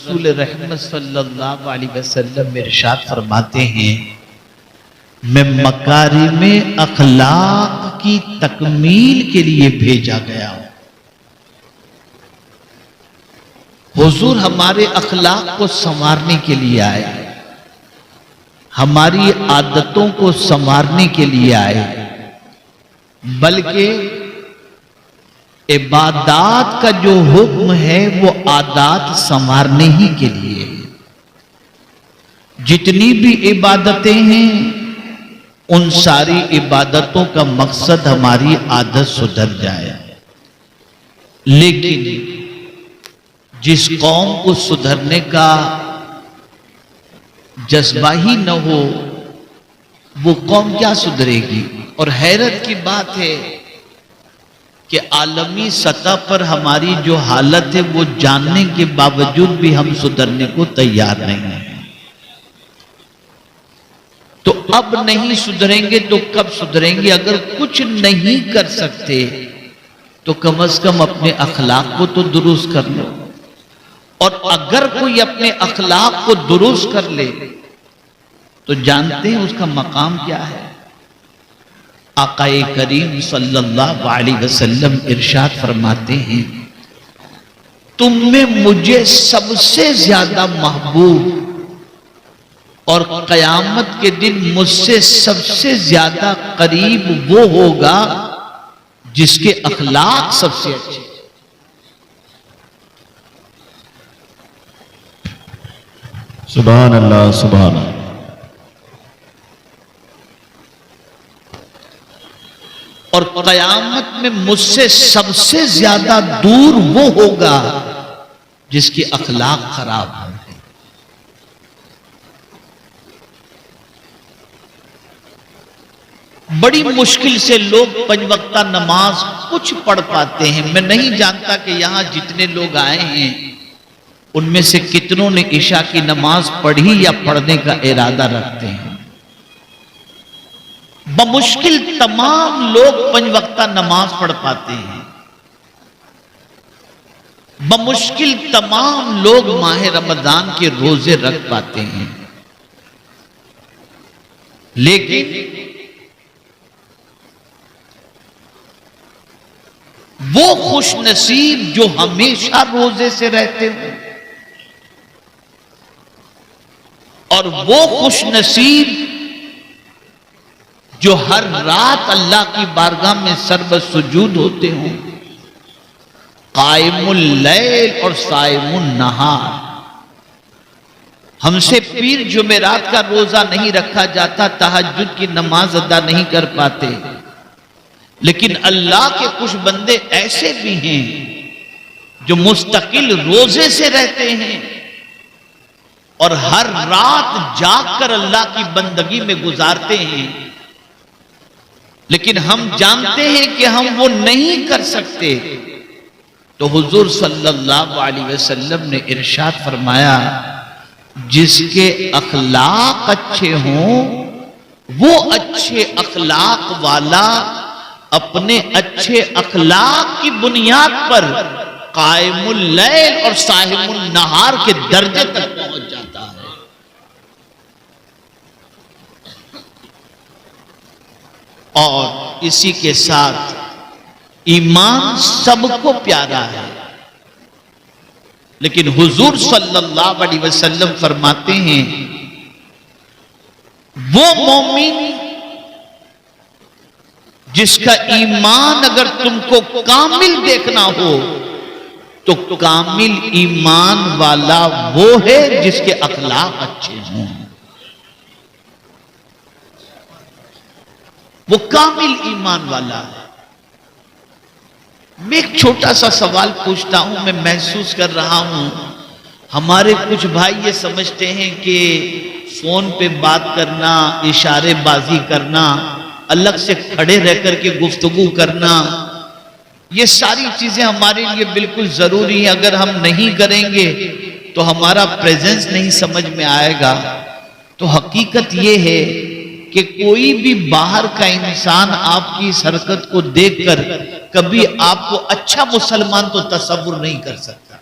رسول رحمت صلی اللہ علیہ وسلم ارشاد فرماتے ہیں میں مکارم اخلاق کی تکمیل کے لیے بھیجا گیا ہوں۔ حضور ہمارے اخلاق کو سنوارنے کے لیے آئے، ہماری عادتوں کو سنوارنے کے لیے آئے، بلکہ عبادات کا جو حکم ہے وہ عادات سنوارنے ہی کے لیے ہے۔ جتنی بھی عبادتیں ہیں ان ساری عبادتوں کا مقصد ہماری عادت سدھر جائے، لیکن جس قوم کو سدھرنے کا جذبہ ہی نہ ہو وہ قوم کیا سدھرے گی؟ اور حیرت کی بات ہے کہ عالمی سطح پر ہماری جو حالت ہے وہ جاننے کے باوجود بھی ہم سدھرنے کو تیار نہیں ہیں۔ تو اب نہیں سدھریں گے تو کب سدھریں گے؟ اگر کچھ نہیں کر سکتے تو کم از کم اپنے اخلاق کو تو درست کر لو، اور اگر کوئی اپنے اخلاق کو درست کر لے تو جانتے ہیں اس کا مقام کیا ہے؟ آقا کریم صلی اللہ علیہ وسلم ارشاد فرماتے ہیں تم میں مجھے سب سے زیادہ محبوب اور قیامت کے دن مجھ سے سب سے زیادہ قریب وہ ہوگا جس کے اخلاق سب سے اچھے۔ سبحان اللہ سبحان اللہ۔ اور قیامت میں مجھ سے سب سے زیادہ دور وہ ہوگا جس کے اخلاق خراب ہوں۔ بڑی مشکل سے لوگ 5 وقتہ نماز کچھ پڑھ پاتے ہیں۔ میں نہیں جانتا کہ یہاں جتنے لوگ آئے ہیں ان میں سے کتنوں نے عشاء کی نماز پڑھی یا پڑھنے کا ارادہ رکھتے ہیں۔ بمشکل تمام لوگ 5 وقتہ نماز پڑھ پاتے ہیں، بمشکل تمام لوگ ماہ رمضان کے روزے رکھ پاتے ہیں، لیکن وہ خوش نصیب جو ہمیشہ روزے سے رہتے ہیں، اور وہ خوش نصیب جو ہر رات اللہ کی بارگاہ میں سربسجود ہوتے ہوں، قائم اللیل اور صائم النہار۔ ہم سے پیر جمعرات کا روزہ نہیں رکھا جاتا، تہجد کی نماز ادا نہیں کر پاتے، لیکن اللہ کے کچھ بندے ایسے بھی ہیں جو مستقل روزے سے رہتے ہیں اور ہر رات جاگ کر اللہ کی بندگی میں گزارتے ہیں، لیکن ہم جانتے ہیں کہ ہم وہ نہیں کر سکتے۔ تو حضور صلی اللہ علیہ وسلم نے ارشاد فرمایا جس کے اخلاق اچھے ہوں وہ اچھے اخلاق والا اپنے اچھے اخلاق کی بنیاد پر قائم اللیل اور صائم النہار کے درجے تک پہنچ جاتا ہے۔ اور اسی کے ساتھ ایمان سب کو پیارا ہے، لیکن حضور صلی اللہ علیہ وسلم فرماتے ہیں وہ مومن جس کا ایمان اگر تم کو کامل دیکھنا ہو تو کامل ایمان والا وہ ہے جس کے اخلاق اچھے ہوں، وہ کامل ایمان والا ہے۔ میں ایک چھوٹا سا سوال پوچھتا ہوں، میں محسوس کر رہا ہوں ہمارے کچھ بھائی یہ سمجھتے ہیں کہ فون پہ بات کرنا، اشارے بازی کرنا، الگ سے کھڑے رہ کر کے گفتگو کرنا، یہ ساری چیزیں ہمارے لیے بالکل ضروری ہیں۔ اگر ہم نہیں کریں گے تو ہمارا پریزنس نہیں سمجھ میں آئے گا۔ تو حقیقت یہ ہے کہ کوئی بھی باہر کا انسان آپ کی اس حرکت کو دیکھ کر کبھی آپ کو اچھا مسلمان تو تصور نہیں کر سکتا۔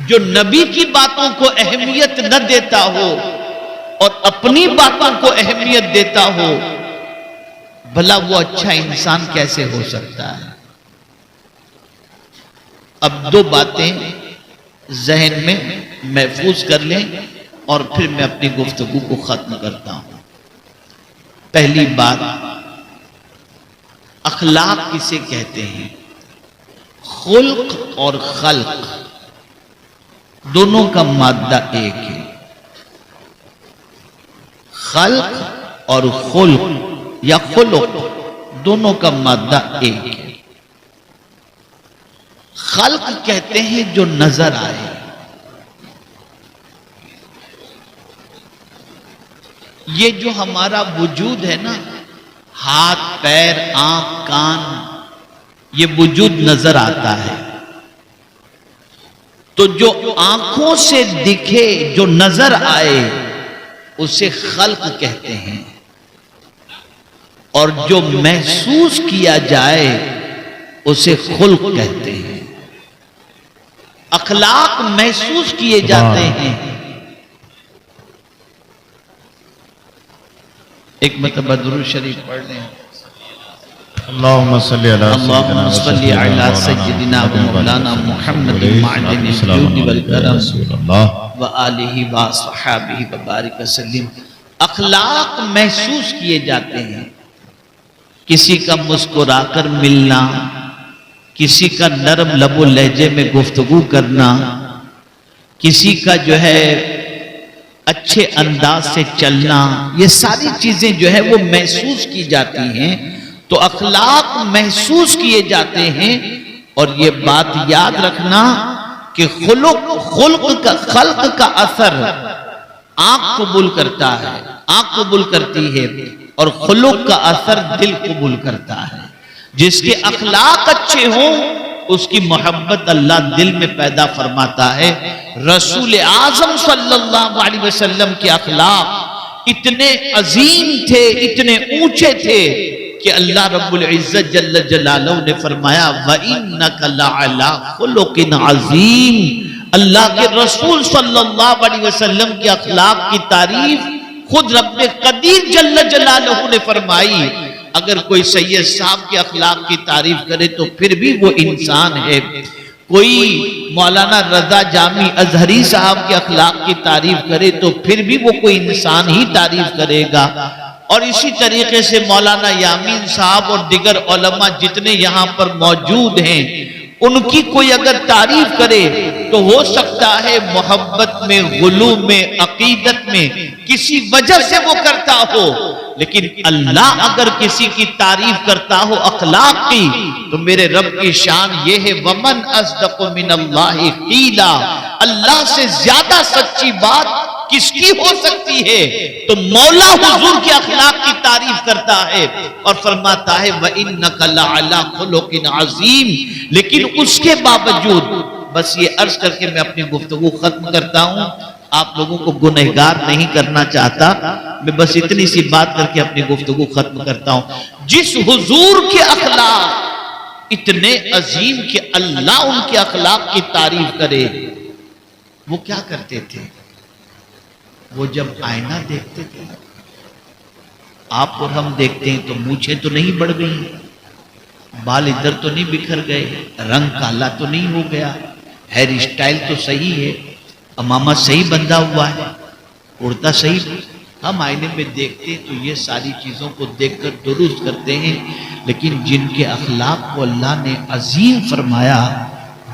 جو نبی کی باتوں کو اہمیت نہ دیتا ہو اور اپنی باتوں کو اہمیت دیتا ہو، بھلا وہ اچھا انسان کیسے ہو سکتا ہے؟ اب دو باتیں ذہن میں محفوظ کر لیں اور پھر میں اپنی گفتگو کو ختم کرتا ہوں۔ پہلی بات، اخلاق کسے کہتے ہیں؟ خلق اور خلق دونوں کا مادہ ایک ہے۔ خلق اور خلق یا خلق دونوں کا مادہ ایک ہے۔ خلق کہتے ہیں جو نظر آئے، یہ جو ہمارا وجود ہے نا، ہاتھ پیر آنکھ کان، یہ وجود نظر آتا ہے، تو جو آنکھوں سے دکھے، جو نظر آئے، اسے خلق کہتے ہیں، اور جو محسوس کیا جائے اسے خلق کہتے ہیں۔ اخلاق محسوس کیے جاتے ہیں۔ ایک مرتبہ درود شریف پڑھ لیں۔ اللہم صلی علی سیدنا و مولانا محمد معدن الجود والکرم وآلہ وصحابہ وبارک وسلم۔ اخلاق محسوس کیے جاتے ہیں۔ کسی کا مسکرا کر ملنا، کسی کا نرم لب و لہجے میں گفتگو کرنا، کسی کا جو ہے اچھے انداز سے چلنا، یہ ساری چیزیں جو ہے وہ محسوس کی جاتی ہیں۔ تو اخلاق محسوس کیے جاتے ہیں، اور یہ بات یاد رکھنا کہ خلق کا اثر آنکھ قبول کرتا ہے، آنکھ قبول کرتی ہے، اور خلق کا اثر دل قبول کرتا ہے۔ جس کے اخلاق اچھے ہوں اس کی محبت اللہ دل میں پیدا فرماتا ہے۔ رسول اعظم صلی اللہ علیہ وسلم کے اخلاق اتنے عظیم تھے، اتنے اونچے تھے کہ اللہ رب العزت جل جلالہ نے فرمایا وَإِنَّكَ لَعَلَىٰ خُلُقٍ عَظِيمٍ۔ اللہ کے رسول صلی اللہ علیہ وسلم کے اخلاق کی تعریف خود رب قدیر جل جلالہ نے فرمائی۔ اگر کوئی سید صاحب کے اخلاق کی تعریف کرے تو پھر بھی وہ انسان ہے، کوئی مولانا رضا جامی ازہری صاحب کے اخلاق کی تعریف کرے تو پھر بھی وہ کوئی انسان ہی تعریف کرے گا، اور اسی طریقے سے مولانا یامین صاحب اور دیگر علماء جتنے یہاں پر موجود ہیں، ان کی کوئی اگر تعریف کرے تو ہو سکتا ہے محبت میں، غلو میں، عقیدت میں کسی وجہ سے وہ کرتا ہو، لیکن اللہ اگر کسی کی تعریف کرتا ہو اخلاق کی تو میرے رب کی شان یہ ہے وَمَنْ أَصْدَقُ مِنَ اللَّهِ قِيلًا۔ اللہ سے زیادہ سچی بات کس کی ہو سکتی ہے؟ تو مولا حضور کے اخلاق کی تعریف کرتا ہے اور فرماتا ہے وَإِنَّكَ لَعَلَىٰ خُلُقٍ عَظِيمٍ۔ لیکن اس کے باوجود، بس یہ عرض کر کے میں اپنی گفتگو ختم کرتا ہوں، آپ لوگوں کو گنہگار نہیں کرنا چاہتا، میں بس اتنی سی بات کر کے اپنی گفتگو ختم کرتا ہوں۔ جس حضور کے اخلاق اتنے عظیم کہ اللہ ان کے اخلاق کی تعریف کرے، وہ کیا کرتے تھے؟ وہ جب آئینہ دیکھتے تھے، آپ اور ہم دیکھتے ہیں تو مونچھیں تو نہیں بڑھ گئی، بال ادھر تو نہیں بکھر گئے، رنگ کالا تو نہیں ہو گیا، ہیئر اسٹائل تو صحیح ہے، امامہ صحیح بندھا ہوا ہے، کرتا صحیح، ہم آئینے میں دیکھتے تو یہ ساری چیزوں کو دیکھ کر درست کرتے ہیں، لیکن جن کے اخلاق کو اللہ نے عظیم فرمایا،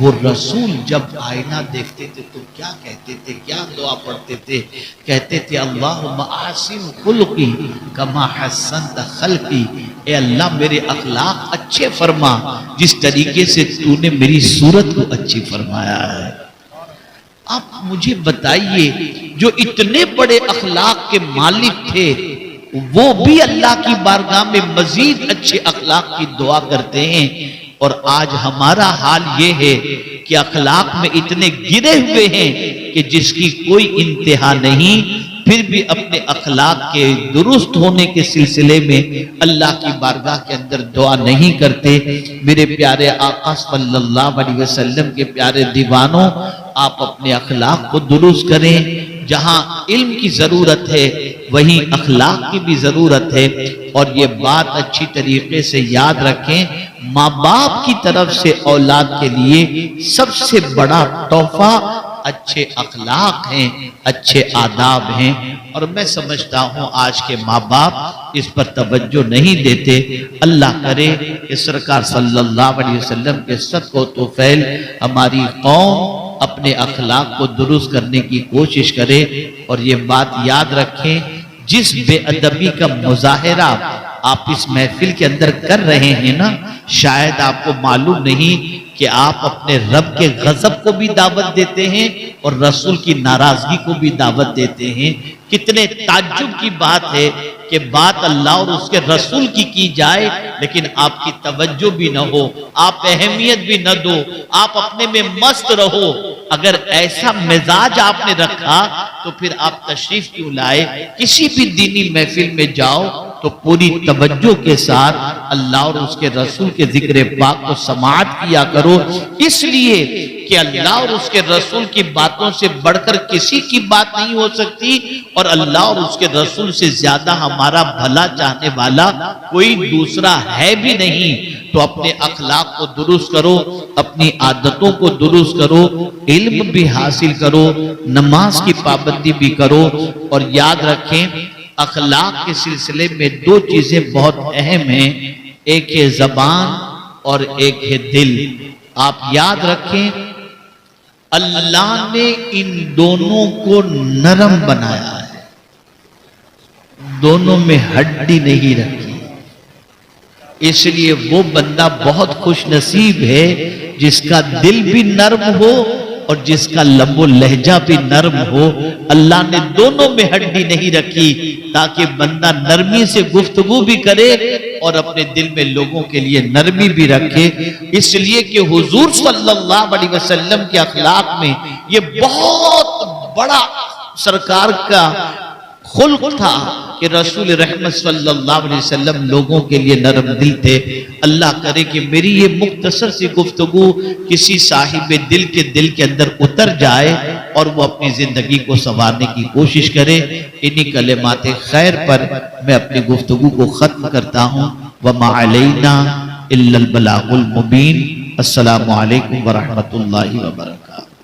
وہ رسول جب آئینہ دیکھتے تھے تو کیا کہتے تھے، کیا دعا پڑھتے تھے؟ کہتے تھے اللہم احسن خلقی کما حسنت خلقی، اے اللہ میرے اخلاق اچھے فرما جس طریقے سے تو نے میری صورت کو اچھی فرمایا ہے۔ آپ مجھے بتائیے جو اتنے بڑے اخلاق کے مالک تھے وہ بھی اللہ کی بارگاہ میں مزید اچھے اخلاق کی دعا کرتے ہیں، اور آج ہمارا حال یہ ہے کہ اخلاق میں اتنے گرے ہوئے ہیں کہ جس کی کوئی انتہا نہیں، پھر بھی اپنے اخلاق کے درست ہونے کے سلسلے میں اللہ کی بارگاہ کے اندر دعا نہیں کرتے۔ میرے پیارے آقا صلی اللہ علیہ وسلم کے پیارے دیوانوں، آپ اپنے اخلاق کو درست کریں. جہاں علم کی ضرورت ہے وہیں اخلاق کی بھی ضرورت ہے. اور یہ بات اچھی طریقے سے یاد رکھیں، ماں باپ کی طرف سے اولاد کے لیے سب سے بڑا تحفہ اچھے اخلاق ہیں، اچھے آداب ہیں. اور میں سمجھتا ہوں آج کے ماں باپ اس پر توجہ نہیں دیتے. اللہ کرے کہ سرکار صلی اللہ علیہ وسلم کے صدقہ و توفیل ہماری قوم اپنے اخلاق کو درست کرنے کی کوشش کرے. اور یہ بات یاد رکھیں، جس بے ادبی کا مظاہرہ آپ اس محفل کے اندر کر رہے ہیں نا، شاید آپ کو معلوم نہیں کہ آپ اپنے رب کے غضب کو بھی دعوت دیتے ہیں اور رسول کی ناراضگی کو بھی دعوت دیتے ہیں. کتنے تعجب کی بات ہے کہ بات اللہ اور اس کے رسول کی جائے لیکن آپ کی توجہ بھی نہ ہو، آپ اہمیت بھی نہ دو، آپ اپنے میں مست رہو. اگر ایسا مزاج آپ نے رکھا تو پھر آپ تشریف کیوں لائے؟ کسی بھی دینی محفل میں جاؤ تو پوری توجہ کے ساتھ اللہ اور اس کے رسول کے ذکر پاک کو سماعت کیا کرو، اس لیے کہ اللہ اور اس کے رسول کی باتوں سے بڑھ کر کسی کی بات نہیں ہو سکتی، اور اللہ اور اس کے رسول سے زیادہ ہمارا بھلا چاہنے والا کوئی دوسرا ہے بھی نہیں. تو اپنے اخلاق کو درست کرو، اپنی عادتوں کو درست کرو، علم بھی حاصل کرو، نماز کی پابندی بھی کرو. اور یاد رکھیں اخلاق کے سلسلے میں دو چیزیں بہت اہم ہیں، ایک ہے زبان اور ایک ہے دل. آپ یاد رکھیں اللہ نے ان دونوں کو نرم بنایا ہے، دونوں میں ہڈی نہیں رکھی. اس لیے وہ بندہ بہت خوش نصیب ہے جس کا دل بھی نرم ہو اور جس کا لب و لہجہ بھی نرم ہو. اللہ نے دونوں میں ہڈی نہیں رکھی تاکہ بندہ نرمی سے گفتگو بھی کرے اور اپنے دل میں لوگوں کے لیے نرمی بھی رکھے. اس لیے کہ حضور صلی اللہ علیہ وسلم کے اخلاق میں یہ بہت بڑا سرکار کا خلق تھا کہ رسول رحمت صلی اللہ علیہ وسلم لوگوں کے لیے نرم دل تھے. اللہ کرے کہ میری یہ مختصر سی گفتگو کسی صاحب دل کے اندر اتر جائے اور وہ اپنی زندگی کو سنوارنے کی کوشش کرے. انہی کلمات خیر پر میں اپنی گفتگو کو ختم کرتا ہوں. وَمَا عَلَيْنَا إِلَّا الْبَلَاغُ الْمُبِينَ. السلام علیکم ورحمۃ اللہ وبرکاتہ.